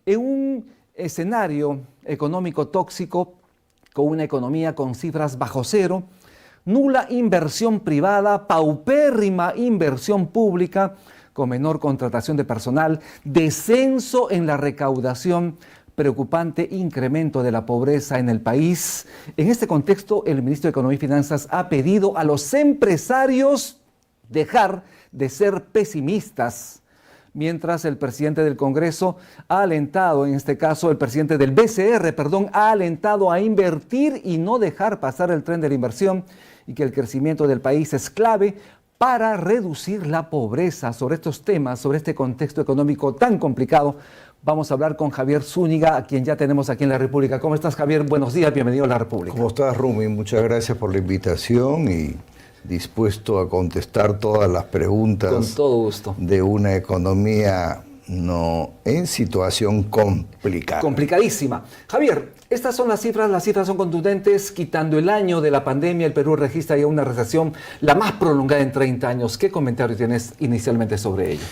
En un escenario económico tóxico, con una economía con cifras bajo cero, nula inversión privada, paupérrima inversión pública, con menor contratación de personal, descenso en la recaudación, preocupante incremento de la pobreza en el país. En este contexto, el ministro de Economía y Finanzas ha pedido a los empresarios dejar de ser pesimistas, mientras el presidente del Congreso ha alentado, en este caso el presidente del BCR, ha alentado a invertir y no dejar pasar el tren de la inversión, y que el crecimiento del país es clave para reducir la pobreza. Sobre estos temas, sobre este contexto económico tan complicado, vamos a hablar con Javier Zúñiga, a quien ya tenemos aquí en La República. ¿Cómo estás, Javier? Buenos días, bienvenido a La República. ¿Cómo estás, Rumi? Muchas gracias por la invitación y dispuesto a contestar todas las preguntas. Con todo gusto. De una economía en situación complicada. Complicadísima. Javier, estas son las cifras son contundentes. Quitando el año de la pandemia, el Perú registra ya una recesión la más prolongada en 30 años. ¿Qué comentario tienes inicialmente sobre ello?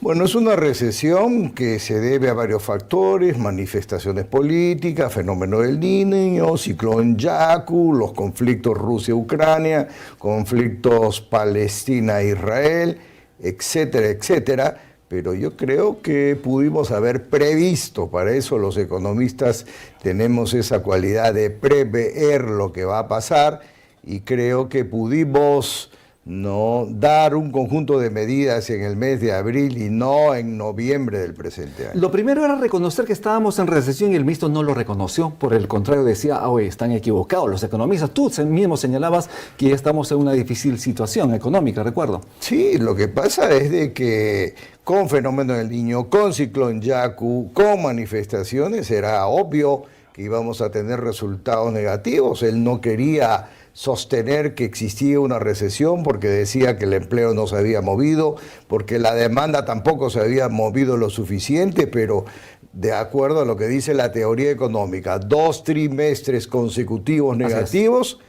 Bueno, es una recesión que se debe a varios factores: manifestaciones políticas, fenómeno del Niño, ciclón Yaku, los conflictos Rusia-Ucrania, conflictos Palestina-Israel, etcétera, etcétera. Pero yo creo que pudimos haber previsto, para eso los economistas tenemos esa cualidad de prever lo que va a pasar, y creo que pudimos dar un conjunto de medidas en el mes de abril y no en noviembre del presente año. Lo primero era reconocer que estábamos en recesión, y el ministro no lo reconoció. Por el contrario, decía, oye, están equivocados los economistas. Tú mismo señalabas que ya estamos en una difícil situación económica, recuerdo. Sí, lo que pasa es de que con fenómeno del Niño, con ciclón Yaku, con manifestaciones, era obvio que íbamos a tener resultados negativos. Él no quería sostener que existía una recesión porque decía que el empleo no se había movido, porque la demanda tampoco se había movido lo suficiente, pero de acuerdo a lo que dice la teoría económica, 2 trimestres consecutivos negativos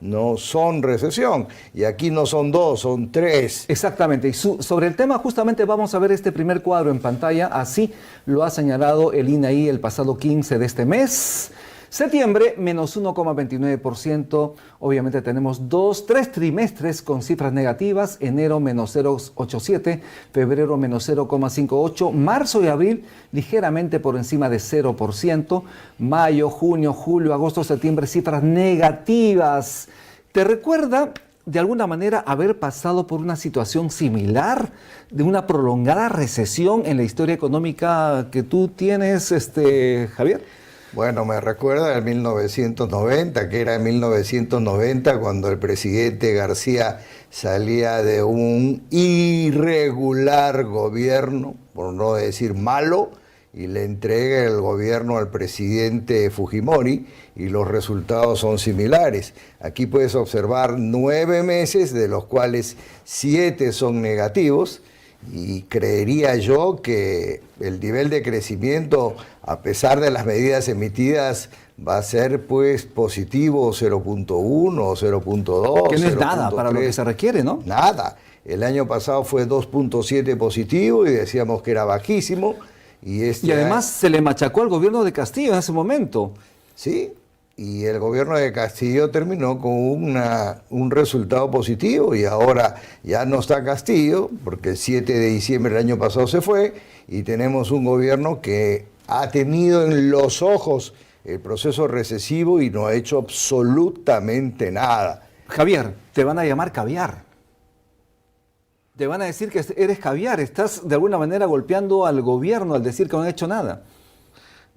no son recesión. Y aquí no son 2, son 3. Exactamente. Y sobre el tema justamente vamos a ver este primer cuadro en pantalla. Así lo ha señalado el INAI el pasado 15 de este mes. Septiembre, menos 1,29%. Obviamente tenemos 3 trimestres con cifras negativas. Enero, menos 0,87%. Febrero, menos 0,58%. Marzo y abril, ligeramente por encima de 0%. Mayo, junio, julio, agosto, septiembre, cifras negativas. ¿Te recuerda de alguna manera haber pasado por una situación similar, de una prolongada recesión en la historia económica que tú tienes, Javier? Bueno, me recuerda del 1990, que era en 1990 cuando el presidente García salía de un irregular gobierno, por no decir malo, y le entrega el gobierno al presidente Fujimori, y los resultados son similares. Aquí puedes observar 9 meses, de los cuales 7 son negativos, y creería yo que el nivel de crecimiento, a pesar de las medidas emitidas, va a ser pues positivo 0.1 o 0.2. Que no es nada para lo que se requiere, ¿no? Nada. El año pasado fue 2.7 positivo y decíamos que era bajísimo. Y además se le machacó al gobierno de Castillo en ese momento. Sí, y el gobierno de Castillo terminó con un resultado positivo, y ahora ya no está Castillo, porque el 7 de diciembre del año pasado se fue, y tenemos un gobierno que ha tenido en los ojos el proceso recesivo y no ha hecho absolutamente nada. Javier, te van a llamar caviar. Te van a decir que eres caviar. Estás de alguna manera golpeando al gobierno al decir que no han hecho nada.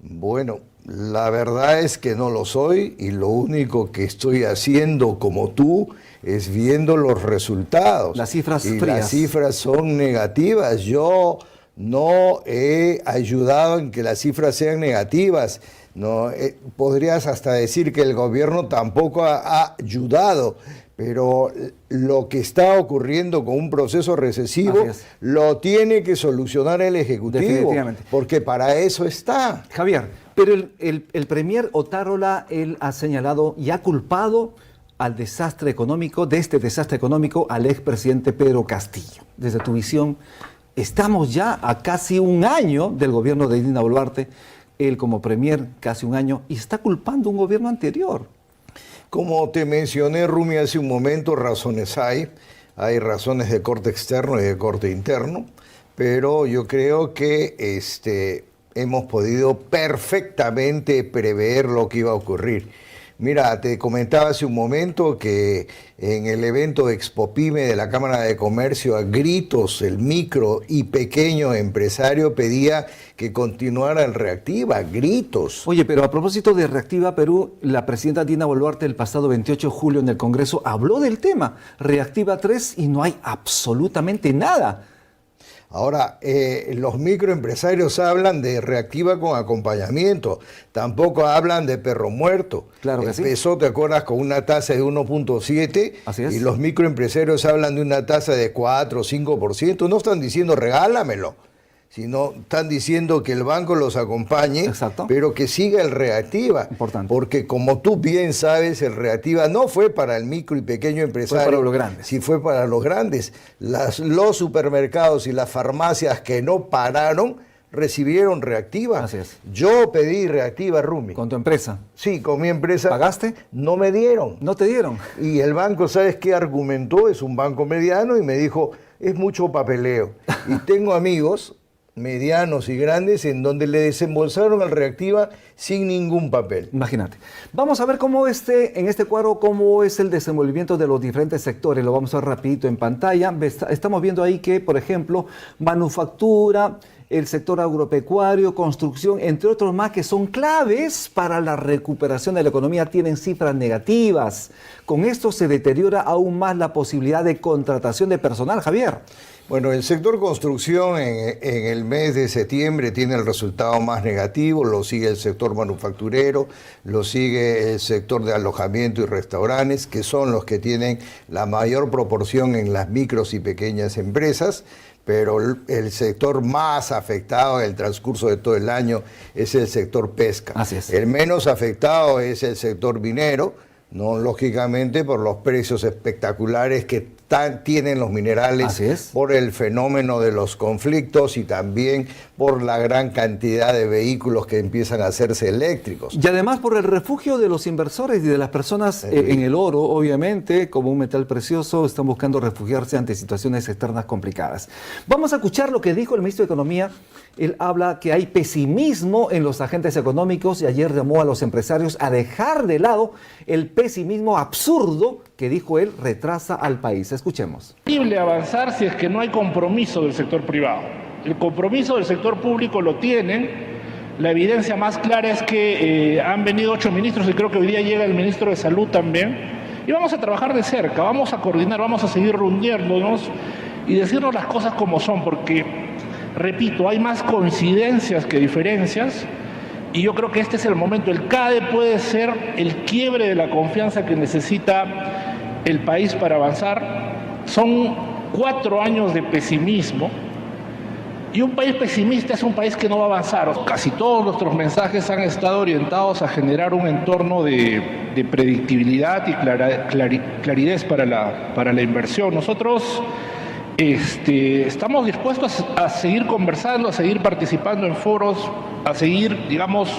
Bueno, la verdad es que no lo soy, y lo único que estoy haciendo como tú es viendo los resultados. Las cifras y frías. Las cifras son negativas. Yo no he ayudado en que las cifras sean negativas. No, podrías hasta decir que el gobierno tampoco ha ayudado, pero lo que está ocurriendo con un proceso recesivo lo tiene que solucionar el Ejecutivo, porque para eso está. Javier, pero el premier Otárola, él ha señalado y ha culpado al desastre económico, de este desastre económico, al expresidente Pedro Castillo. Desde tu visión, estamos ya a casi un año del gobierno de Dina Boluarte, él como premier casi un año, y está culpando a un gobierno anterior. Como te mencioné, Rumi, hace un momento, razones hay razones de corte externo y de corte interno, pero yo creo que hemos podido perfectamente prever lo que iba a ocurrir. Mira, te comentaba hace un momento que en el evento de Expopyme de la Cámara de Comercio, a gritos, el micro y pequeño empresario pedía que continuara el Reactiva, a gritos. Oye, pero a propósito de Reactiva Perú, la presidenta Dina Boluarte el pasado 28 de julio en el Congreso habló del tema, Reactiva 3, y no hay absolutamente nada. Ahora, los microempresarios hablan de Reactiva con acompañamiento, tampoco hablan de perro muerto. Claro que sí. Empezó, ¿te acuerdas?, con una tasa de 1.7 Así es. y los microempresarios hablan de una tasa de 4 o 5%. No están diciendo regálamelo, sino están diciendo que el banco los acompañe, exacto, pero que siga el Reactiva. Importante. Porque como tú bien sabes, el Reactiva no fue para el micro y pequeño empresario, fue para los grandes. Sí fue para los grandes. Los supermercados y las farmacias que no pararon recibieron Reactiva. Así es. Yo pedí Reactiva, Rumi. ¿Con tu empresa? Sí, con mi empresa. ¿Pagaste? No me dieron. ¿No te dieron? Y el banco, ¿sabes qué argumentó? Es un banco mediano y me dijo, es mucho papeleo. Y tengo amigos medianos y grandes en donde le desembolsaron el Reactiva sin ningún papel. Imagínate. Vamos a ver cómo en este cuadro, cómo es el desenvolvimiento de los diferentes sectores. Lo vamos a ver rapidito en pantalla. Estamos viendo ahí que, por ejemplo, manufactura, el sector agropecuario, construcción, entre otros más que son claves para la recuperación de la economía, tienen cifras negativas. Con esto se deteriora aún más la posibilidad de contratación de personal, Javier. Bueno, el sector construcción en el mes de septiembre tiene el resultado más negativo, lo sigue el sector manufacturero, lo sigue el sector de alojamiento y restaurantes, que son los que tienen la mayor proporción en las micros y pequeñas empresas, pero el sector más afectado en el transcurso de todo el año es el sector pesca. Así es. El menos afectado es el sector minero, no lógicamente por los precios espectaculares que tienen los minerales, por el fenómeno de los conflictos y también por la gran cantidad de vehículos que empiezan a hacerse eléctricos. Y además por el refugio de los inversores y de las personas en el oro, obviamente, como un metal precioso, están buscando refugiarse ante situaciones externas complicadas. Vamos a escuchar lo que dijo el ministro de Economía. Él habla que hay pesimismo en los agentes económicos y ayer llamó a los empresarios a dejar de lado el pesimismo absurdo que, dijo él, retrasa al país. Escuchemos. Es imposible avanzar si es que no hay compromiso del sector privado. El compromiso del sector público lo tienen. La evidencia más clara es que han venido 8 ministros y creo que hoy día llega el ministro de Salud también. Y vamos a trabajar de cerca, vamos a coordinar, vamos a seguir reuniéndonos y decirnos las cosas como son, porque, repito, hay más coincidencias que diferencias. Y yo creo que este es el momento. El CADE puede ser el quiebre de la confianza que necesita el país para avanzar. Son 4 años de pesimismo y un país pesimista es un país que no va a avanzar. Casi todos nuestros mensajes han estado orientados a generar un entorno de predictibilidad y claridad para la inversión. Nosotros estamos dispuestos a seguir conversando, a seguir participando en foros, a seguir, digamos,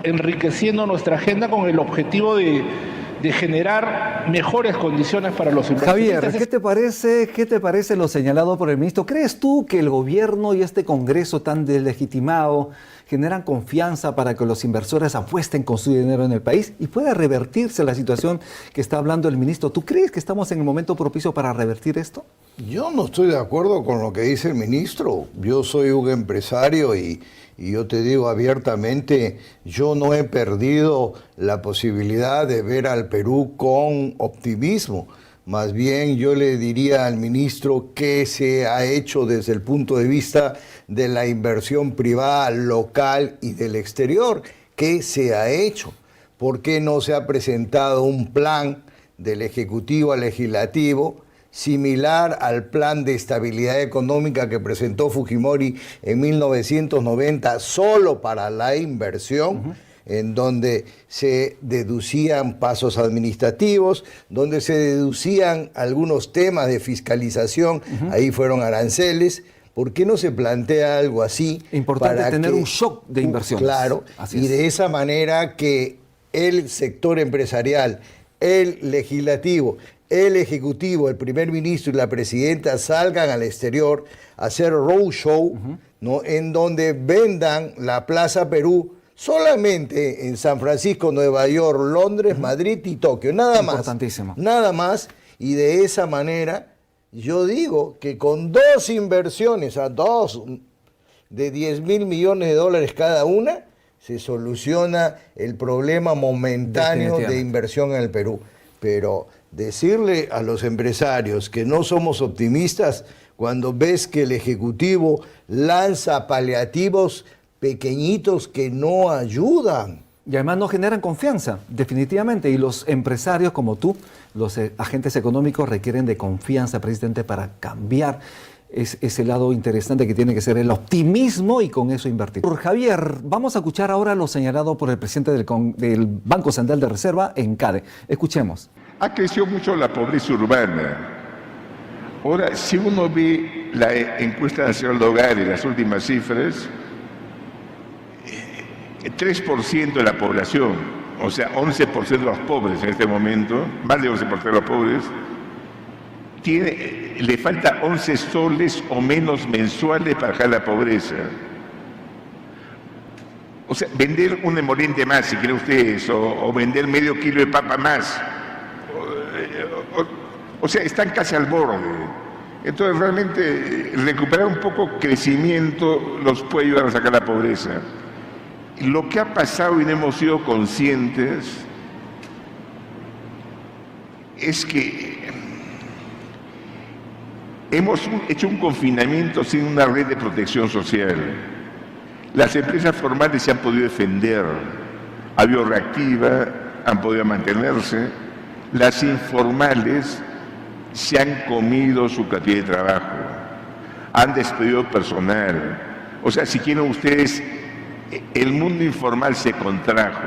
enriqueciendo nuestra agenda con el objetivo de generar mejores condiciones para los inversionistas. Javier, ¿qué te parece lo señalado por el ministro? ¿Crees tú que el gobierno y este Congreso tan deslegitimado generan confianza para que los inversores apuesten con su dinero en el país y pueda revertirse la situación que está hablando el ministro? ¿Tú crees que estamos en el momento propicio para revertir esto? Yo no estoy de acuerdo con lo que dice el ministro. Yo soy un empresario y yo te digo abiertamente, yo no he perdido la posibilidad de ver al Perú con optimismo. Más bien yo le diría al ministro qué se ha hecho desde el punto de vista de la inversión privada local y del exterior. ¿Qué se ha hecho? ¿Por qué no se ha presentado un plan del Ejecutivo al Legislativo similar al plan de estabilidad económica que presentó Fujimori en 1990 solo para la inversión, en donde se deducían pasos administrativos, donde se deducían algunos temas de fiscalización, ahí fueron aranceles? ¿Por qué no se plantea algo así? Importante tener un shock de inversiones. Claro, Así y es. de esa manera que el sector empresarial, el legislativo, el ejecutivo, el primer ministro y la presidenta salgan al exterior a hacer roadshow, ¿no? En donde vendan la Plaza Perú solamente en San Francisco, Nueva York, Londres, Madrid y Tokio, nada más. Importantísimo. Nada más, y de esa manera yo digo que con dos inversiones, dos de 10.000 millones de dólares cada una, se soluciona el problema momentáneo de inversión en el Perú. Pero decirle a los empresarios que no somos optimistas cuando ves que el Ejecutivo lanza paliativos pequeñitos que no ayudan. Y además no generan confianza, definitivamente. Y los empresarios como tú, los agentes económicos requieren de confianza precisamente para cambiar ese lado interesante que tiene que ser el optimismo y con eso invertir. Por Javier, vamos a escuchar ahora lo señalado por el presidente del Banco Central de Reserva en CADE. Escuchemos. Ha crecido mucho la pobreza urbana. Ahora, si uno ve la encuesta nacional de hogares, las últimas cifras, 3% de la población, o sea, 11% de los pobres en este momento, más de 11% de los pobres, le falta 11 soles o menos mensuales para bajar la pobreza. O sea, vender un emoliente más, si quieren ustedes, o vender medio kilo de papa más. O sea, están casi al borde. Entonces, realmente, recuperar un poco crecimiento los puede ayudar a sacar la pobreza. Lo que ha pasado y no hemos sido conscientes es que hemos hecho un confinamiento sin una red de protección social. Las empresas formales se han podido defender, ha habido reactiva, han podido mantenerse. Las informales se han comido su cantidad de trabajo, han despedido personal. O sea, si quieren ustedes, el mundo informal se contrajo.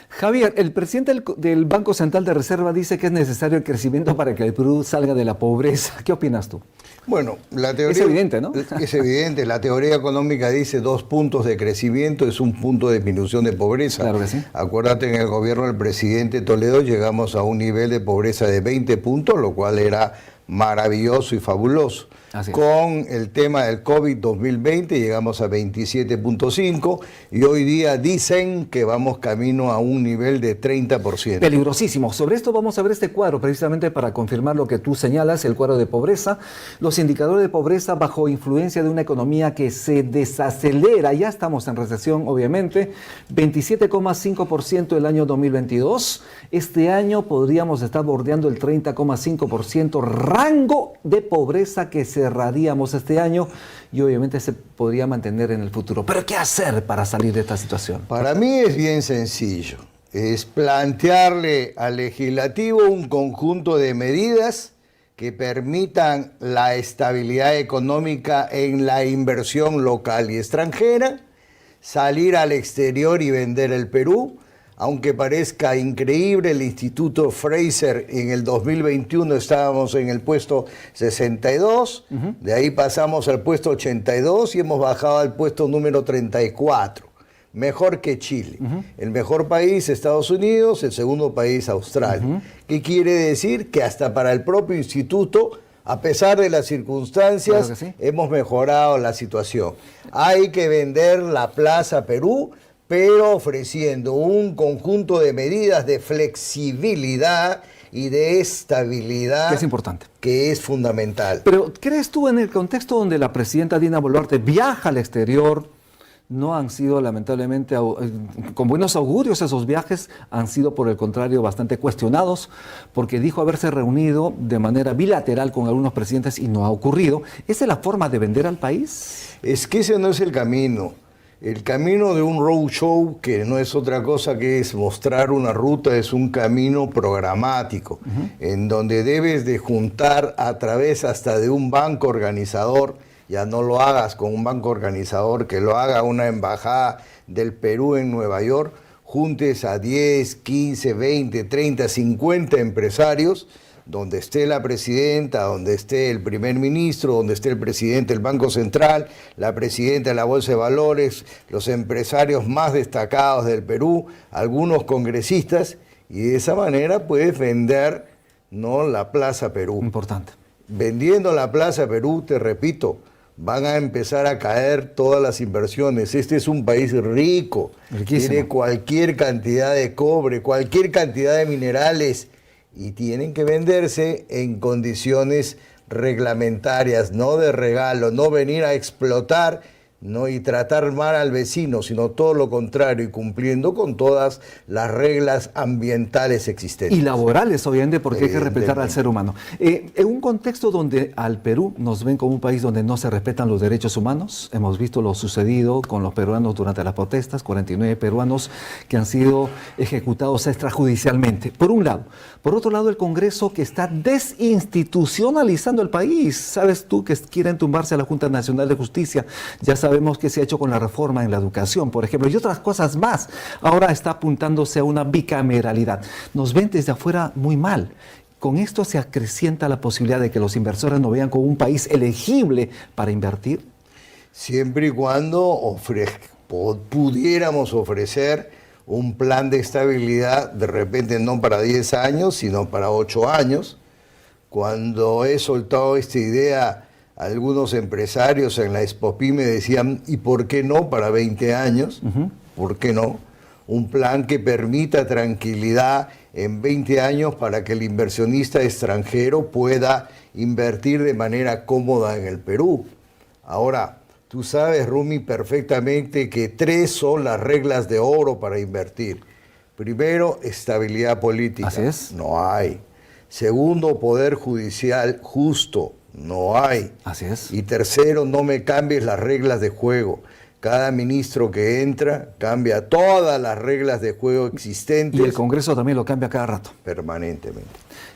Javier, el presidente del Banco Central de Reserva dice que es necesario el crecimiento para que el Perú salga de la pobreza. ¿Qué opinas tú? Bueno, la teoría... Es evidente, ¿no? Es evidente. La teoría económica dice 2 puntos de crecimiento es 1 punto de disminución de pobreza. Claro que sí. Acuérdate, en el gobierno del presidente Toledo llegamos a un nivel de pobreza de 20 puntos, lo cual era maravilloso y fabuloso. Así es. Con el tema del COVID 2020 llegamos a 27.5 y hoy día dicen que vamos camino a un nivel de 30%. Peligrosísimo. Sobre esto vamos a ver este cuadro precisamente para confirmar lo que tú señalas, el cuadro de pobreza. Los indicadores de pobreza bajo influencia de una economía que se desacelera. Ya estamos en recesión, obviamente. 27,5% el año 2022. Este año podríamos estar bordeando el 30,5%, rango de pobreza que cerraríamos este año y obviamente se podría mantener en el futuro. ¿Pero qué hacer para salir de esta situación? Para mí es bien sencillo. Es plantearle al legislativo un conjunto de medidas que permitan la estabilidad económica en la inversión local y extranjera, salir al exterior y vender el Perú. Aunque parezca increíble, el Instituto Fraser en el 2021 estábamos en el puesto 62, de ahí pasamos al puesto 82 y hemos bajado al puesto número 34. Mejor que Chile. El mejor país, Estados Unidos, el segundo país, Australia. ¿Qué quiere decir? Que hasta para el propio instituto, a pesar de las circunstancias, Claro que sí, hemos mejorado la situación. Hay que vender la Plaza Perú, pero ofreciendo un conjunto de medidas de flexibilidad y de estabilidad Que es importante. que es fundamental. Pero ¿crees tú en el contexto donde la presidenta Dina Boluarte viaja al exterior? No han sido lamentablemente con buenos augurios esos viajes, han sido por el contrario bastante cuestionados porque dijo haberse reunido de manera bilateral con algunos presidentes y no ha ocurrido. ¿Esa es la forma de vender al país? Es que ese no es el camino. El camino de un roadshow, que no es otra cosa que es mostrar una ruta, es un camino programático, en donde debes de juntar a través hasta de un banco organizador. Ya no lo hagas con un banco organizador, que lo haga una embajada del Perú en Nueva York, juntes a 10, 15, 20, 30, 50 empresarios, donde esté la presidenta, donde esté el primer ministro, donde esté el presidente del Banco Central, la presidenta de la Bolsa de Valores, los empresarios más destacados del Perú, algunos congresistas, y de esa manera puedes vender, ¿no?, la Plaza Perú. Importante. Vendiendo la Plaza Perú, te repito, van a empezar a caer todas las inversiones. Este es un país rico, riquísimo, tiene cualquier cantidad de cobre, cualquier cantidad de minerales, y tienen que venderse en condiciones reglamentarias, no de regalo, no venir a explotar, no, y tratar mal al vecino, sino todo lo contrario, y cumpliendo con todas las reglas ambientales existentes. Y laborales, obviamente, porque hay que respetar al ser humano. En un contexto donde al Perú nos ven como un país donde no se respetan los derechos humanos, hemos visto lo sucedido con los peruanos durante las protestas, 49 peruanos que han sido ejecutados extrajudicialmente, por un lado. Por otro lado, el Congreso que está desinstitucionalizando el país. Sabes tú que quieren tumbarse a la Junta Nacional de Justicia, ya sabemos qué se ha hecho con la reforma en la educación, por ejemplo, y otras cosas más. Ahora está apuntándose a una bicameralidad. Nos ven desde afuera muy mal. Con esto se acrecienta la posibilidad de que los inversores nos vean como un país elegible para invertir. Siempre y cuando pudiéramos ofrecer un plan de estabilidad, de repente no para 10 años, sino para 8 años. Cuando he soltado esta idea, algunos empresarios en la Expopyme decían, ¿y por qué no para 20 años? ¿Por qué no? Un plan que permita tranquilidad en 20 años para que el inversionista extranjero pueda invertir de manera cómoda en el Perú. Ahora, tú sabes, Rumi, perfectamente que 3 son las reglas de oro para invertir. Primero, estabilidad política. Así es. No hay. Segundo, poder judicial justo. No hay. Así es. Y tercero, no me cambies las reglas de juego. Cada ministro que entra cambia todas las reglas de juego existentes. Y el Congreso también lo cambia cada rato. Permanentemente.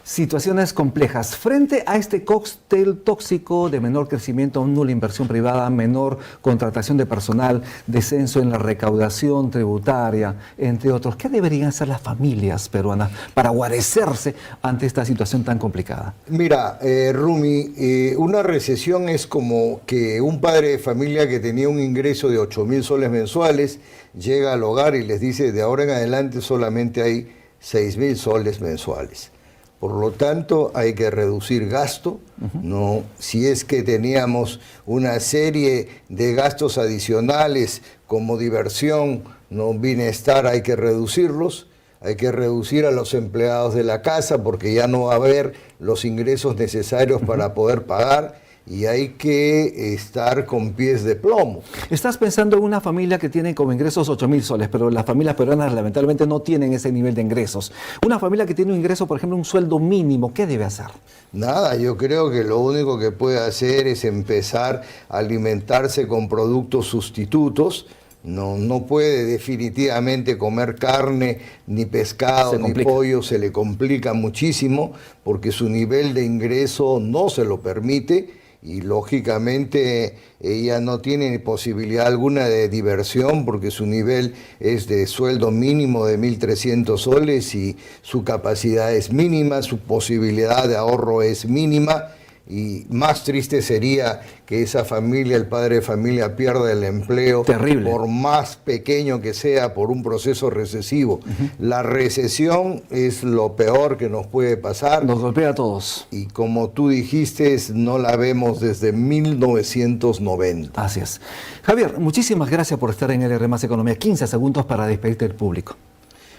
Situaciones complejas. Frente a este cóctel tóxico de menor crecimiento, nula inversión privada, menor contratación de personal, descenso en la recaudación tributaria, entre otros, ¿qué deberían hacer las familias peruanas para guarecerse ante esta situación tan complicada? Mira, Rumi, una recesión es como que un padre de familia que tenía un ingreso de 8.000 soles mensuales llega al hogar y les dice, de ahora en adelante solamente hay 6.000 soles mensuales. Por lo tanto, hay que reducir gasto, ¿no? Si es que teníamos una serie de gastos adicionales como diversión, ¿no?, bienestar, hay que reducirlos. Hay que reducir a los empleados de la casa porque ya no va a haber los ingresos necesarios para poder pagar. Y hay que estar con pies de plomo. Estás pensando en una familia que tiene como ingresos 8.000 soles, pero las familias peruanas lamentablemente no tienen ese nivel de ingresos. Una familia que tiene un ingreso, por ejemplo, un sueldo mínimo, ¿qué debe hacer? Nada, yo creo que lo único que puede hacer es empezar a alimentarse con productos sustitutos. No puede definitivamente comer carne, ni pescado, ni pollo, se le complica muchísimo porque su nivel de ingreso no se lo permite. Y lógicamente ella no tiene posibilidad alguna de diversión porque su nivel es de sueldo mínimo de 1.300 soles y su capacidad es mínima, su posibilidad de ahorro es mínima. Y más triste sería que esa familia, el padre de familia, pierda el empleo. Terrible. Por más pequeño que sea, por un proceso recesivo. La recesión es lo peor que nos puede pasar. Nos golpea a todos. Y como tú dijiste, no la vemos desde 1990. Así es. Javier, muchísimas gracias por estar en LR+ Economía. 15 segundos para despedirte del público.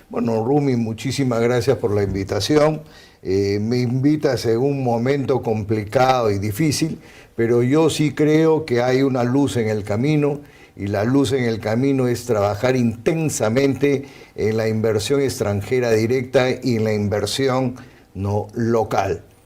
Bueno, Rumi, muchísimas gracias por la invitación. Me invitas en un momento complicado y difícil, pero yo sí creo que hay una luz en el camino, y la luz en el camino es trabajar intensamente en la inversión extranjera directa y en la inversión no local.